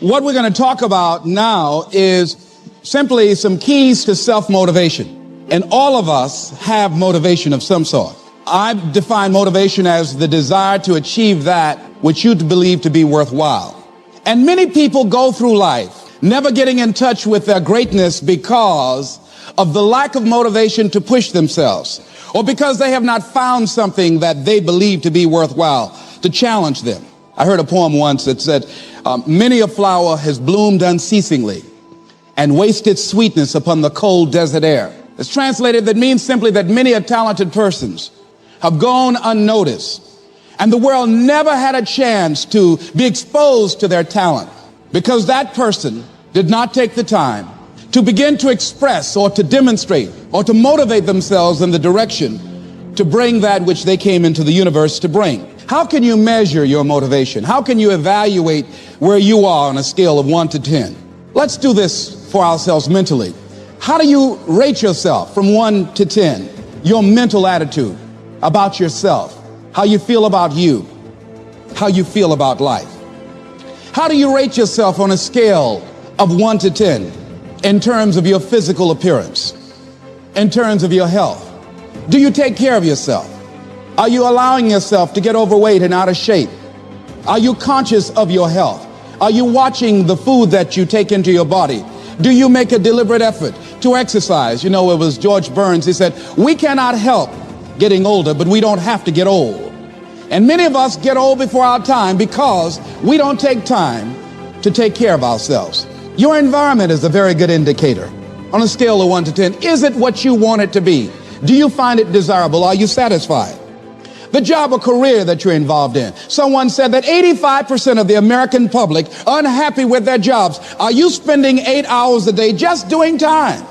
What we're going to talk about now is simply some keys to self-motivation. And all of us have motivation of some sort. I define motivation as the desire to achieve that which you believe to be worthwhile. And many people go through life never getting in touch with their greatness because of the lack of motivation to push themselves, or because they have not found something that they believe to be worthwhile to challenge them. I heard a poem once that said, many a flower has bloomed unceasingly and wasted sweetness upon the cold desert air. It's translated, that means simply that many a talented persons have gone unnoticed, and the world never had a chance to be exposed to their talent because that person did not take the time to begin to express or to demonstrate or to motivate themselves in the direction to bring that which they came into the universe to bring. How can you measure your motivation? How can you evaluate where you are on a scale of 1 to 10? Let's do this for ourselves mentally. How do you rate yourself from 1 to 10? Your mental attitude about yourself, how you feel about you, how you feel about life. How do you rate yourself on a scale of 1 to 10 in terms of your physical appearance, in terms of your health? Do you take care of yourself? Are you allowing yourself to get overweight and out of shape? Are you conscious of your health? Are you watching the food that you take into your body? Do you make a deliberate effort to exercise? You know, it was George Burns. He said, we cannot help getting older, but we don't have to get old. And many of us get old before our time because we don't take time to take care of ourselves. Your environment is a very good indicator. On a scale of 1 to 10, is it what you want it to be? Do you find it desirable? Are you satisfied? The job or career that you're involved in. Someone said that 85% of the American public are unhappy with their jobs. Are you spending 8 hours a day just doing time?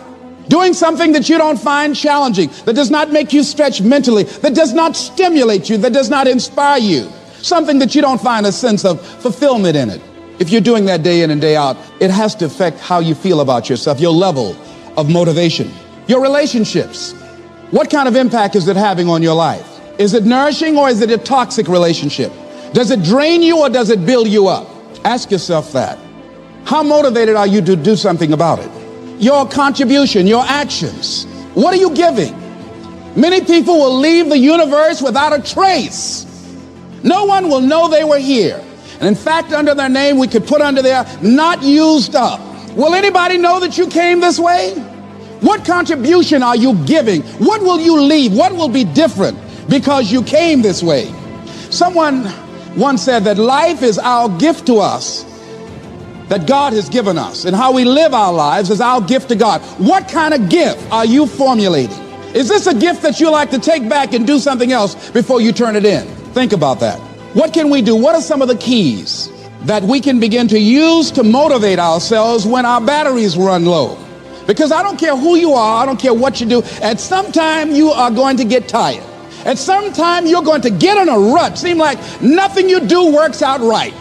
Doing something that you don't find challenging, that does not make you stretch mentally, that does not stimulate you, that does not inspire you. Something that you don't find a sense of fulfillment in it. If you're doing that day in and day out, it has to affect how you feel about yourself, your level of motivation. Your relationships. What kind of impact is it having on your life? Is it nourishing or is it a toxic relationship? Does it drain you or does it build you up? Ask yourself that. How motivated are you to do something about it? Your contribution, your actions. What are you giving? Many people will leave the universe without a trace. No one will know they were here. And in fact, under their name, we could put under there, not used up. Will anybody know that you came this way? What contribution are you giving? What will you leave? What will be different because you came this way? Someone once said that life is our gift to us that God has given us, and how we live our lives is our gift to God. What kind of gift are you formulating? Is this a gift that you like to take back and do something else before you turn it in? Think about that. What can we do? What are some of the keys that we can begin to use to motivate ourselves when our batteries run low? Because I don't care who you are, I don't care what you do, at some time you are going to get tired. At some time you're going to get in a rut. Seem like nothing you do works out right.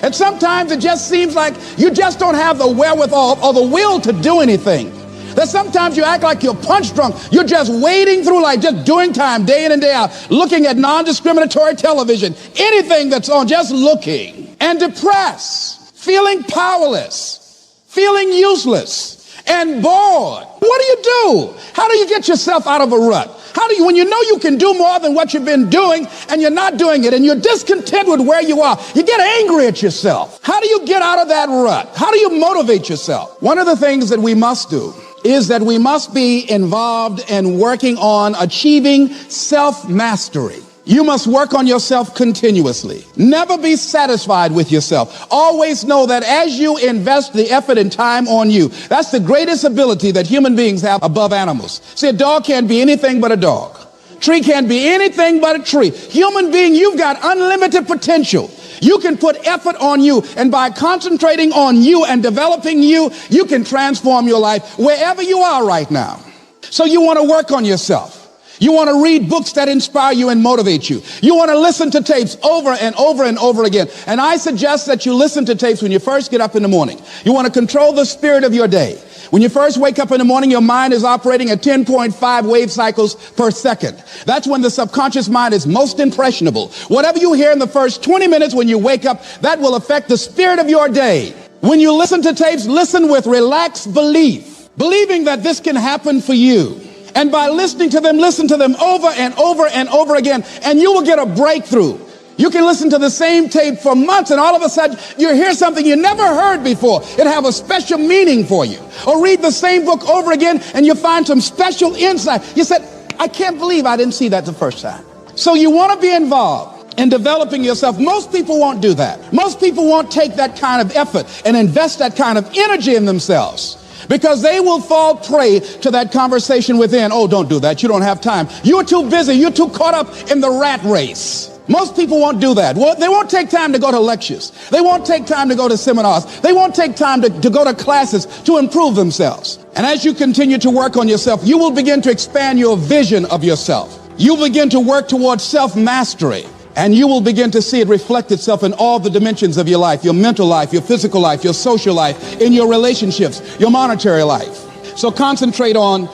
And sometimes it just seems like you just don't have the wherewithal or the will to do anything. That sometimes you act like you're punch drunk. You're just wading through life, just doing time day in and day out, looking at non-discriminatory television, anything that's on, just looking. And depressed, feeling powerless, feeling useless, and bored. What do you do? How do you get yourself out of a rut? How do you, when you know you can do more than what you've been doing and you're not doing it and you're discontent with where you are, you get angry at yourself. How do you get out of that rut? How do you motivate yourself? One of the things that we must do is that we must be involved in working on achieving self-mastery. You must work on yourself continuously. Never be satisfied with yourself. Always know that as you invest the effort and time on you, that's the greatest ability that human beings have above animals. See, a dog can't be anything but a dog. Tree can't be anything but a tree. Human being, you've got unlimited potential. You can put effort on you, and by concentrating on you and developing you, you can transform your life wherever you are right now. So you want to work on yourself. You want to read books that inspire you and motivate you. You want to listen to tapes over and over and over again. And I suggest that you listen to tapes when you first get up in the morning. You want to control the spirit of your day. When you first wake up in the morning, your mind is operating at 10.5 wave cycles per second. That's when the subconscious mind is most impressionable. Whatever you hear in the first 20 minutes when you wake up, that will affect the spirit of your day. When you listen to tapes, listen with relaxed belief, believing that this can happen for you. And by listening to them, listen to them over and over and over again, and you will get a breakthrough. You can listen to the same tape for months, and all of a sudden you hear something you never heard before. It have a special meaning for you. Or read the same book over again, and you find some special insight. You said, I can't believe I didn't see that the first time. So you want to be involved in developing yourself. Most people won't do that. Most people won't take that kind of effort and invest that kind of energy in themselves, because they will fall prey to that conversation within. Oh, don't do that. You don't have time. You're too busy. You're too caught up in the rat race. Most people won't do that. Well, they won't take time to go to lectures. They won't take time to go to seminars. They won't take time to go to classes to improve themselves. And as you continue to work on yourself, you will begin to expand your vision of yourself. You'll begin to work towards self-mastery. And you will begin to see it reflect itself in all the dimensions of your life, your mental life, your physical life, your social life, in your relationships, your monetary life. So concentrate on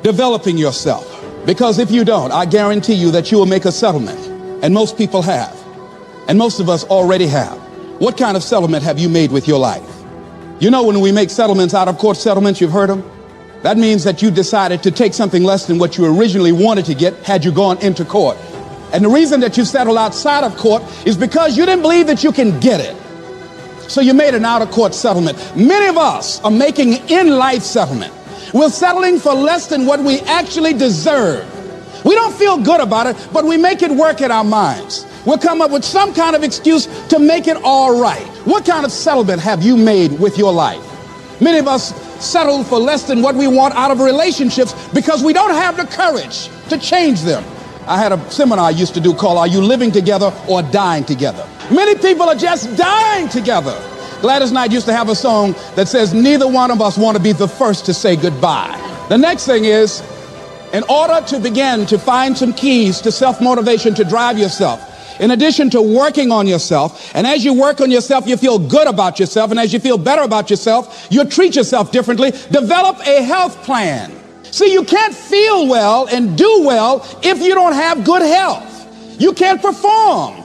developing yourself, because if you don't, I guarantee you that you will make a settlement. And most people have. And most of us already have. What kind of settlement have you made with your life? You know, when we make settlements, out of court settlements, you've heard them. That means that you decided to take something less than what you originally wanted to get had you gone into court. And the reason that you settled outside of court is because you didn't believe that you can get it. So you made an out-of-court settlement. Many of us are making in-life settlement. We're settling for less than what we actually deserve. We don't feel good about it, but we make it work in our minds. We'll come up with some kind of excuse to make it all right. What kind of settlement have you made with your life? Many of us settle for less than what we want out of relationships because we don't have the courage to change them. I had a seminar I used to do called, Are You Living Together or Dying Together? Many people are just dying together. Gladys Knight used to have a song that says, neither one of us want to be the first to say goodbye. The next thing is, in order to begin to find some keys to self-motivation to drive yourself, in addition to working on yourself, and as you work on yourself, you feel good about yourself, and as you feel better about yourself, you treat yourself differently. Develop a health plan. See, you can't feel well and do well if you don't have good health. You can't perform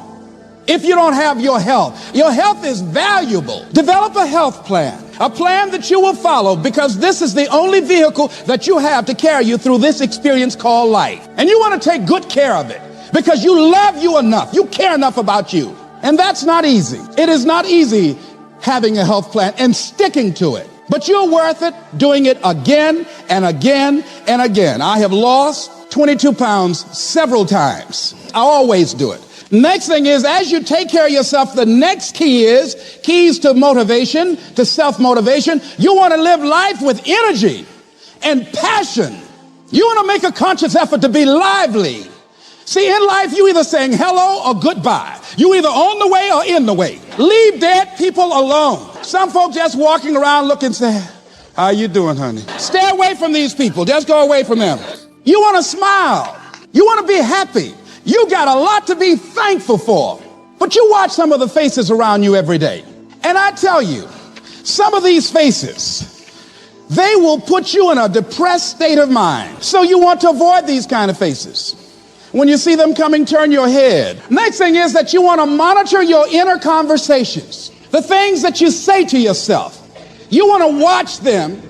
if you don't have your health. Your health is valuable. Develop a health plan. A plan that you will follow, because this is the only vehicle that you have to carry you through this experience called life. And you want to take good care of it because you love you enough. You care enough about you. And that's not easy. It is not easy having a health plan and sticking to it. But you're worth it doing it again and again and again. I have lost 22 pounds several times. I always do it. Next thing is, as you take care of yourself, the next key is keys to motivation, to self-motivation. You want to live life with energy and passion. You want to make a conscious effort to be lively. See, in life, you either saying hello or goodbye. You either on the way or in the way. Leave dead people alone. Some folks just walking around looking sad. How you doing, honey? Stay away from these people. Just go away from them. You want to smile. You want to be happy. You got a lot to be thankful for. But you watch some of the faces around you every day. And I tell you, some of these faces, they will put you in a depressed state of mind. So you want to avoid these kind of faces. When you see them coming, turn your head. Next thing is that you want to monitor your inner conversations. The things that you say to yourself. You want to watch them.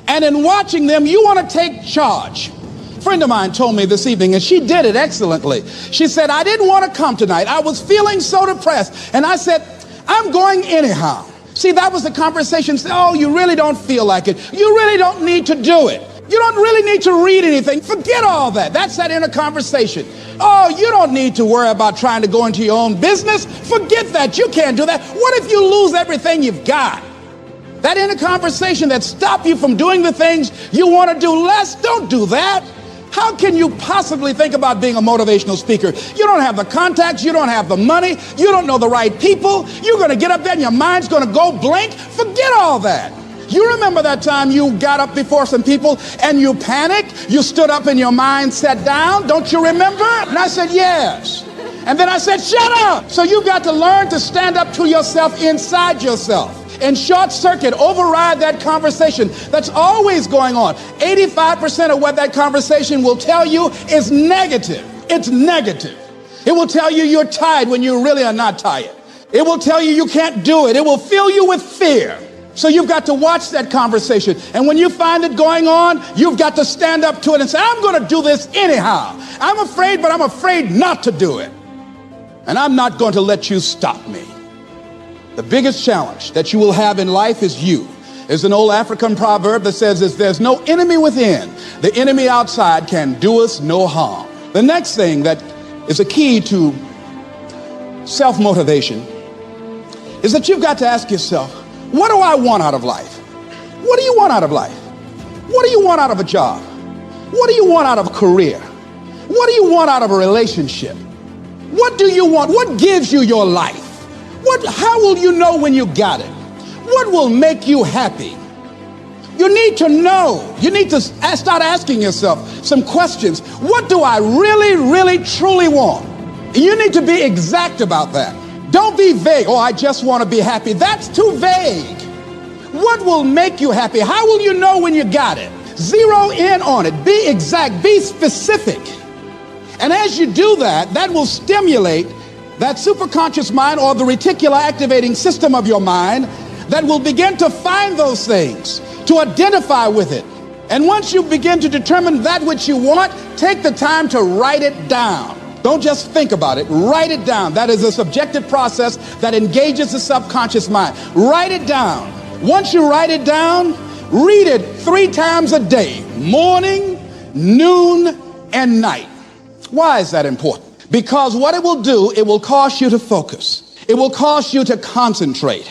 And in watching them, you want to take charge. A friend of mine told me this evening, and she did it excellently. She said, I didn't want to come tonight. I was feeling so depressed. And I said, I'm going anyhow. See, that was the conversation. Oh, you really don't feel like it. You really don't need to do it. You don't really need to read anything. Forget all that. That's that inner conversation. Oh, you don't need to worry about trying to go into your own business. Forget that. You can't do that. What if you lose everything you've got? That inner conversation that stops you from doing the things you want to do less, don't do that. How can you possibly think about being a motivational speaker? You don't have the contacts. You don't have the money. You don't know the right people. You're going to get up there and your mind's going to go blank. Forget all that. You remember that time you got up before some people and you panicked? You stood up and your mind sat down. Don't you remember? And I said, yes. And then I said, shut up. So you've got to learn to stand up to yourself inside yourself. And short circuit, override that conversation that's always going on. 85% of what that conversation will tell you is negative. It's negative. It will tell you you're tired when you really are not tired. It will tell you you can't do it. It will fill you with fear. So you've got to watch that conversation. And when you find it going on, you've got to stand up to it and say, I'm going to do this anyhow. I'm afraid, but I'm afraid not to do it. And I'm not going to let you stop me. The biggest challenge that you will have in life is you. There's an old African proverb that says, if there's no enemy within, the enemy outside can do us no harm. The next thing that is a key to self-motivation is that you've got to ask yourself, what do I want out of life? What do you want out of life? What do you want out of a job? What do you want out of a career? What do you want out of a relationship? What do you want? What gives you your life? How will you know when you got it? What will make you happy? You need to know. You need to start asking yourself some questions. What do I really, really, truly want? You need to be exact about that. Don't be vague. Oh, I just want to be happy. That's too vague. What will make you happy? How will you know when you got it? Zero in on it. Be exact. Be specific. And as you do that, that will stimulate that superconscious mind, or the reticular activating system of your mind, that will begin to find those things, to identify with it. And once you begin to determine that which you want, take the time to write it down. Don't just think about it. Write it down. That is a subjective process that engages the subconscious mind. Write it down. Once you write it down, read it 3 times a day, morning, noon, and night. Why is that important? Because what it will do, it will cause you to focus. It will cause you to concentrate.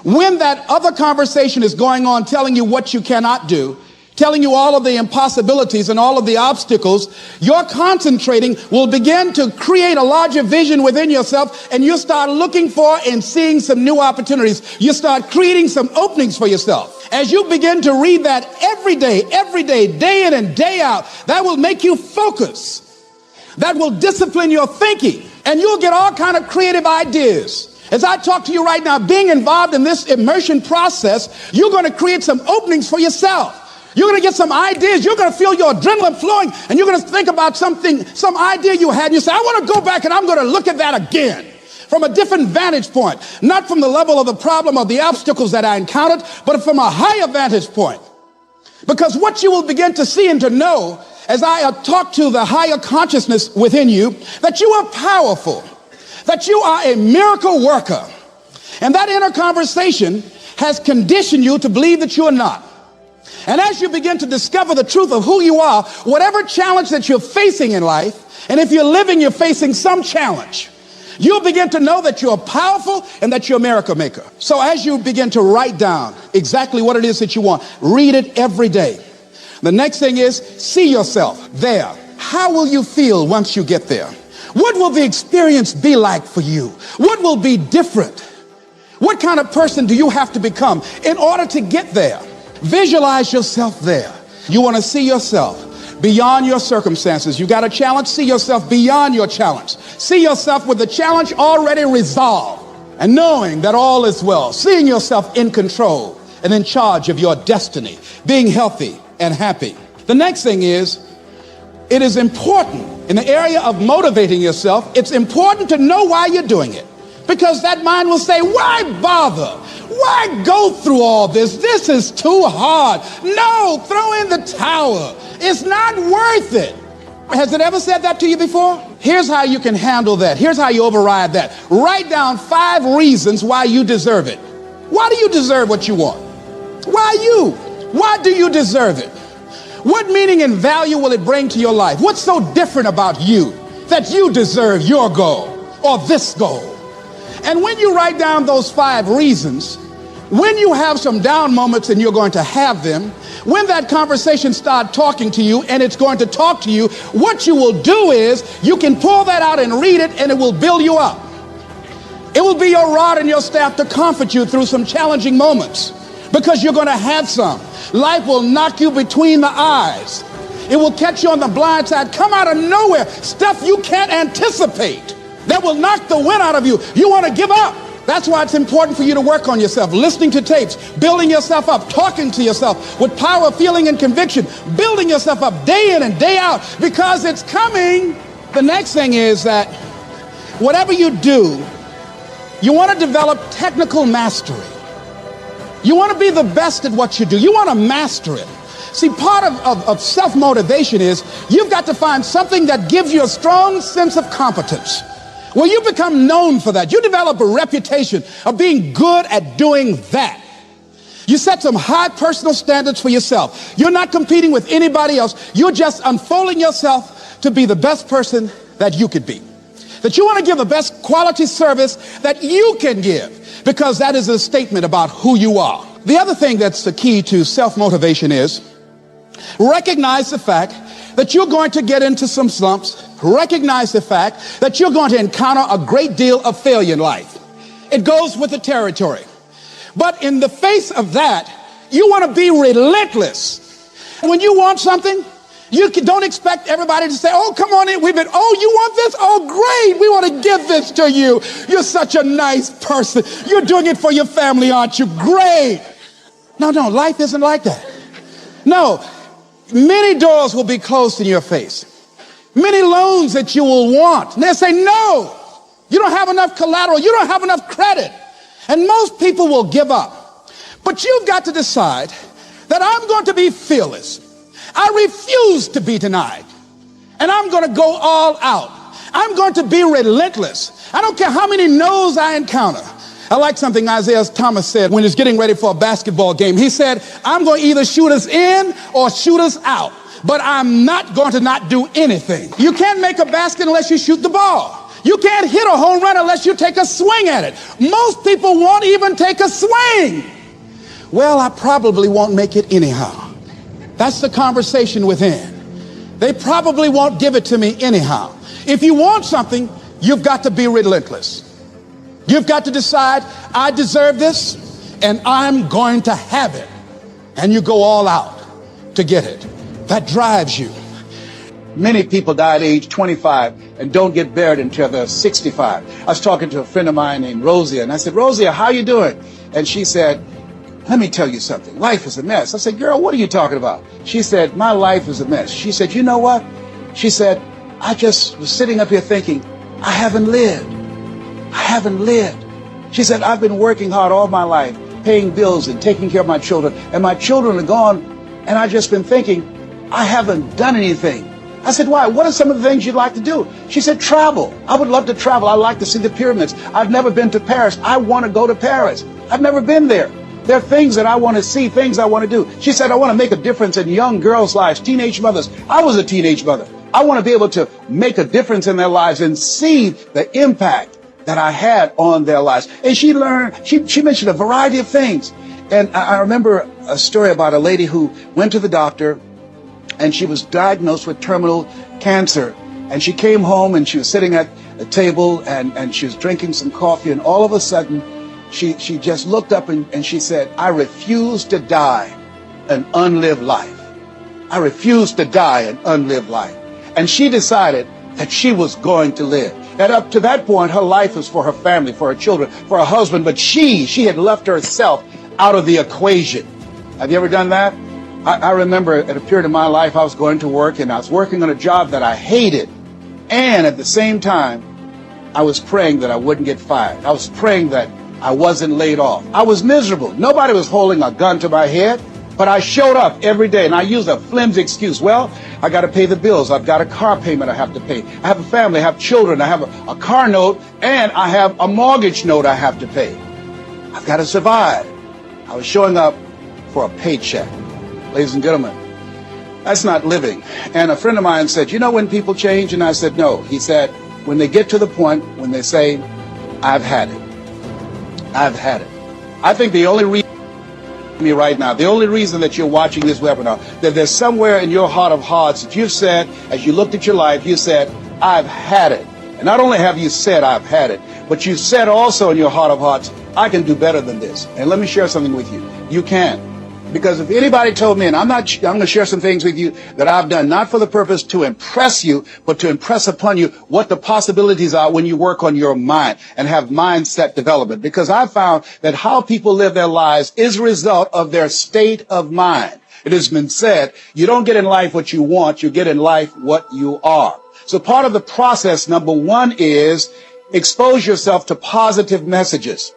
When that other conversation is going on, telling you what you cannot do, telling you all of the impossibilities and all of the obstacles, your concentrating will begin to create a larger vision within yourself, and you'll start looking for and seeing some new opportunities. You start creating some openings for yourself. As you begin to read that every day, day in and day out, that will make you focus. That will discipline your thinking, and you'll get all kind of creative ideas. As I talk to you right now, being involved in this immersion process, you're going to create some openings for yourself. You're going to get some ideas. You're going to feel your adrenaline flowing, and you're going to think about something, some idea you had, and you say, I want to go back and I'm going to look at that again from a different vantage point, not from the level of the problem or the obstacles that I encountered, but from a higher vantage point. Because what you will begin to see and to know as I talk to the higher consciousness within you, that you are powerful, that you are a miracle worker. And that inner conversation has conditioned you to believe that you are not. And as you begin to discover the truth of who you are, whatever challenge that you're facing in life, and if you're living, you're facing some challenge, you'll begin to know that you're powerful and that you're a miracle maker. So as you begin to write down exactly what it is that you want, read it every day. The next thing is, see yourself there. How will you feel once you get there? What will the experience be like for you? What will be different? What kind of person do you have to become in order to get there? Visualize yourself there. You want to see yourself beyond your circumstances. You got a challenge, see yourself beyond your challenge. See yourself with the challenge already resolved and knowing that all is well. Seeing yourself in control and in charge of your destiny, being healthy and happy. The next thing is, it is important in the area of motivating yourself. It's important to know why you're doing it, because that mind will say, why bother? Why go through all this? This is too hard. No, throw in the towel. It's not worth it. Has it ever said that to you before? Here's how you can handle that. Here's how you override that. Write down 5 reasons why you deserve it. Why do you deserve what you want? Why you? Why do you deserve it? What meaning and value will it bring to your life? What's so different about you that you deserve your goal or this goal? And when you write down those 5 reasons, when you have some down moments, and you're going to have them, when that conversation starts talking to you, and it's going to talk to you, what you will do is you can pull that out and read it, and it will build you up. It will be your rod and your staff to comfort you through some challenging moments, because you're going to have some. Life will knock you between the eyes. It will catch you on the blind side, come out of nowhere, stuff you can't anticipate that will knock the wind out of you. You want to give up. That's why it's important for you to work on yourself, listening to tapes, building yourself up, talking to yourself with power, feeling, and conviction, building yourself up day in and day out, because it's coming. The next thing is that whatever you do, You want to develop technical mastery. You want to be the best at what you do. You want to master it. See, part of self-motivation is you've got to find something that gives you a strong sense of competence. Well, you become known for that. You develop a reputation of being good at doing that. You set some high personal standards for yourself. You're not competing with anybody else. You're just unfolding yourself to be the best person that you could be. That you want to give the best quality service that you can give, because that is a statement about who you are. The other thing that's the key to self-motivation is recognize the fact that you're going to get into some slumps. Recognize the fact that you're going to encounter a great deal of failure in life. It goes with the territory. But in the face of that, you want to be relentless. When you want something, you don't expect everybody to say, oh, come on in. You want this? Oh, great. We want to give this to you. You're such a nice person. You're doing it for your family, aren't you? Great. No, life isn't like that. No, many doors will be closed in your face. Many loans that you will want. And they'll say, no, you don't have enough collateral. You don't have enough credit. And most people will give up. But you've got to decide that I'm going to be fearless. I refuse to be denied. And I'm going to go all out. I'm going to be relentless. I don't care how many no's I encounter. I like something Isaiah Thomas said when he was getting ready for a basketball game. He said, I'm going to either shoot us in or shoot us out, but I'm not going to not do anything. You can't make a basket unless you shoot the ball. You can't hit a home run unless you take a swing at it. Most people won't even take a swing. Well, I probably won't make it anyhow. That's the conversation within. They probably won't give it to me anyhow. If you want something, you've got to be relentless. You've got to decide, I deserve this, and I'm going to have it. And you go all out to get it. That drives you. Many people die at age 25 and don't get buried until they're 65. I was talking to a friend of mine named Rosie, and I said, Rosie, how you doing? And she said, let me tell you something. Life is a mess. I said, girl, what are you talking about? She said, my life is a mess. She said, you know what? She said, I just was sitting up here thinking, I haven't lived. I haven't lived. She said, I've been working hard all my life, paying bills and taking care of my children. And my children are gone. And I've just been thinking, I haven't done anything. I said, why? What are some of the things you'd like to do? She said, travel. I would love to travel. I'd like to see the pyramids. I've never been to Paris. I want to go to Paris. I've never been there. There are things that I want to see, things I want to do. She said, I want to make a difference in young girls' lives, teenage mothers. I was a teenage mother. I want to be able to make a difference in their lives and see the impact that I had on their lives. And she mentioned a variety of things. And I remember a story about a lady who went to the doctor and she was diagnosed with terminal cancer. And she came home and she was sitting at a table and she was drinking some coffee, and all of a sudden she just looked up and she said, I refuse to die an unlived life. I refuse to die an unlived life. And she decided that she was going to live. And up to that point, her life was for her family, for her children, for her husband, but she had left herself out of the equation. Have you ever done that? I remember at a period of my life, I was going to work and I was working on a job that I hated. And at the same time, I was praying that I wouldn't get fired. I was praying that I wasn't laid off. I was miserable. Nobody was holding a gun to my head, but I showed up every day and I used a flimsy excuse. Well, I got to pay the bills. I've got a car payment I have to pay. I have a family, I have children, I have a car note, and I have a mortgage note I have to pay. I've got to survive. I was showing up for a paycheck. Ladies and gentlemen, that's not living. And a friend of mine said, you know when people change? And I said, no. He said, when they get to the point when they say, I've had it. I've had it. I think the only reason right now, the only reason that you're watching this webinar, that there's somewhere in your heart of hearts that you've said, as you looked at your life, you said, I've had it. And not only have you said, I've had it, but you said also in your heart of hearts, I can do better than this. And let me share something with you. You can. Because if anybody told me, and I'm going to share some things with you that I've done, not for the purpose to impress you, but to impress upon you what the possibilities are when you work on your mind and have mindset development. Because I found that how people live their lives is a result of their state of mind. It has been said, you don't get in life what you want, you get in life what you are. So part of the process, number one, is Expose yourself to positive messages.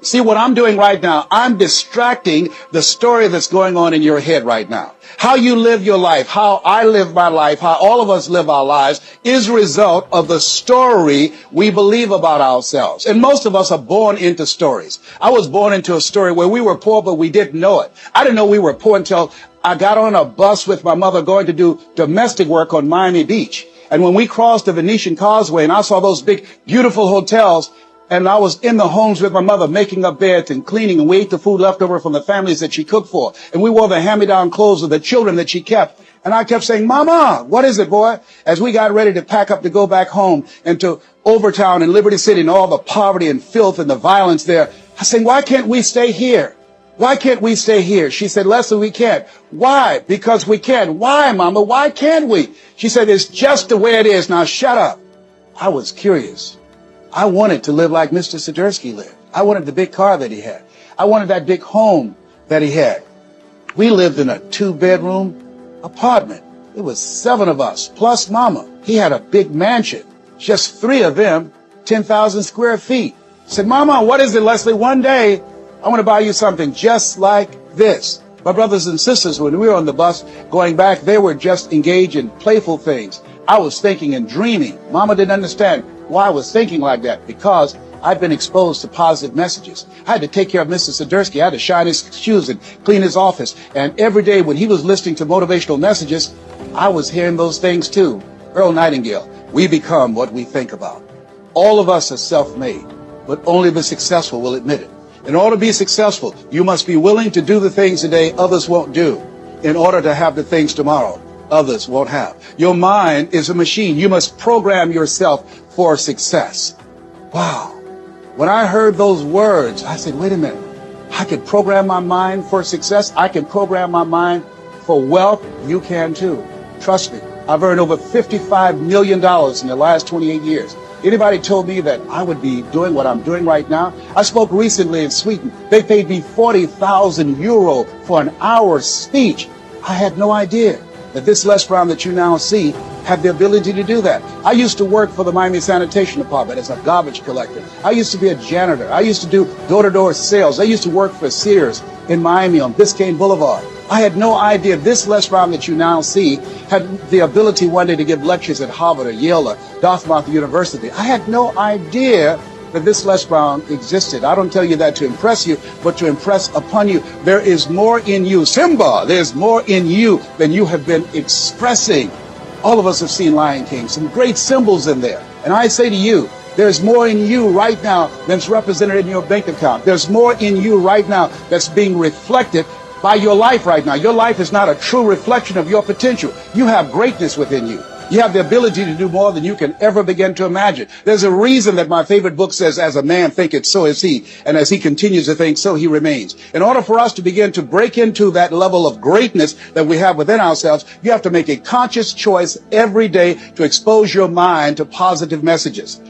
See what I'm doing right now? I'm distracting the story that's going on in your head right now. How you live your life, how I live my life, how all of us live our lives is a result of the story we believe about ourselves. And most of us are born into stories. I was born into a story where we were poor, but we didn't know it. I didn't know we were poor until I got on a bus with my mother going to do domestic work on Miami Beach. And when we crossed the Venetian Causeway and I saw those big, beautiful hotels, and I was in the homes with my mother making up beds and cleaning, and we ate the food left over from the families that she cooked for. And we wore the hand-me-down clothes of the children that she kept. And I kept saying, Mama, what is it, boy? As we got ready to pack up to go back home and to Overtown and Liberty City and all the poverty and filth and the violence there, I said, why can't we stay here? Why can't we stay here? She said, Leslie, we can't. Why? Because we can. Why, Mama? Why can't we? She said, it's just the way it is. Now shut up. I was curious. I wanted to live like Mr. Swiderski lived. I wanted the big car that he had. I wanted that big home that he had. We lived in a 2-bedroom apartment. It was 7 of us, plus Mama. He had a big mansion, just 3 of them, 10,000 square feet. I said, Mama, what is it, Leslie? One day, I want to buy you something just like this. My brothers and sisters, when we were on the bus going back, they were just engaged in playful things. I was thinking and dreaming. Mama didn't understand why I was thinking like that, because I'd been exposed to positive messages. I had to take care of Mr. Swiderski. I had to shine his shoes and clean his office. And every day when he was listening to motivational messages, I was hearing those things too. Earl Nightingale, we become what we think about. All of us are self-made, but only the successful will admit it. In order to be successful, you must be willing to do the things today others won't do in order to have the things tomorrow others won't have. Your mind is a machine. You must program yourself for success. Wow. When I heard those words, I said, wait a minute. I can program my mind for success. I can program my mind for wealth. You can too. Trust me. I've earned over $55 million in the last 28 years. Anybody told me that I would be doing what I'm doing right now? I spoke recently in Sweden. They paid me 40,000 euro for an hour speech. I had no idea that this Les Brown that you now see had the ability to do that. I used to work for the Miami Sanitation Department as a garbage collector. I used to be a janitor. I used to do door-to-door sales. I used to work for Sears in Miami on Biscayne Boulevard. I had no idea this Les Brown that you now see had the ability one day to give lectures at Harvard or Yale or Dartmouth University. I had no idea that this Les Brown existed. I don't tell you that to impress you, but to impress upon you. There is more in you. Simba, there's more in you than you have been expressing. All of us have seen Lion King, some great symbols in there. And I say to you, there's more in you right now than's represented in your bank account. There's more in you right now that's being reflected by your life right now. Your life is not a true reflection of your potential. You have greatness within you. You have the ability to do more than you can ever begin to imagine. There's a reason that my favorite book says, as a man thinketh, so is he. And as he continues to think, so he remains. In order for us to begin to break into that level of greatness that we have within ourselves, you have to make a conscious choice every day to expose your mind to positive messages.